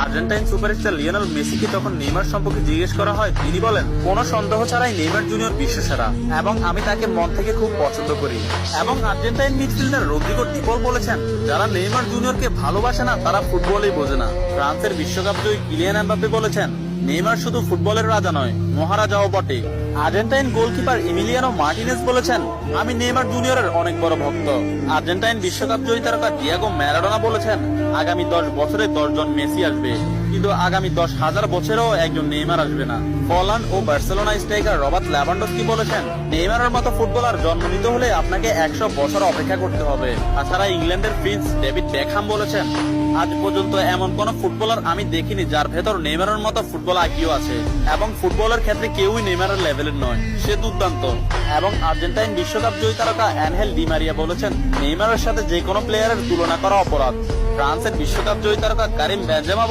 Argentine superstar Lionel মেসিকে তখন Neymar সম্পর্কে জিজ্ঞেস করা হয়, তিনি বলেন, কোনো সন্দেহ ছাড়াই নেইমার জুনিয়র বিশ্বসেরা এবং আমি তাকে মন থেকে খুব পছন্দ করি। এবং আর্জেন্টাইন মিডফিল্ডার রদ্রিগো ডি পল বলেছেন, যারা নেইমার জুনিয়রকে ভালোবাসে না তারা ফুটবলই বোঝে না। ফ্রান্সের বিশ্বকাপ জয়ী কিলিয়ান এমবাপ্পে বলেছেন, নেইমার শুধু ফুটবলের রাজা নয়, মহারাজাও বটে। আর্জেন্টাইন গোলকিপার এমিলিয়ানো মার্টিনেজ বলেছেন, আমি নেইমার জুনিয়রের অনেক বড় ভক্ত। আর্জেন্টাইন বিশ্বকাপ জয়ী তারকা ডিয়েগো ম্যারাডোনা বলেছেন, আগামী 10 বছরে 10 জন মেসি আসবে, কিন্তু আগামী 10,000 বছরেও একজন নেইমার আসবে না। পোল্যান্ড ও বার্সেলোনা স্ট্রাইকার রবার্ট লেভানডস্কি বলেছেন, নেইমারের মতো ফুটবলার জন্ম নিতে হলে আপনাকে 100 বছর অপেক্ষা করতে হবে। তাছাড়া ইংল্যান্ডের প্রিন্স ডেভিড বেকহাম বলেছেন, আজ পর্যন্ত এমন কোন ফুটবলার আমি দেখিনি যার ভেতর নেইমারের মতো ফুটবল আইকিউ আছে, এবং ফুটবলের ক্ষেত্রে কেউই নেইমারের লেভেলের নয়, সে দুর্দান্ত। এবং আর্জেন্টাইন বিশ্বকাপ জয়ী তারকা অ্যানহেল ডি মারিয়া বলেছেন, নেইমারের সাথে যে কোনো প্লেয়ারের তুলনা করা অপরাধ। ফ্রান্সের বিশ্বকাপ জয়ী তারকা কারিম বেনজেমা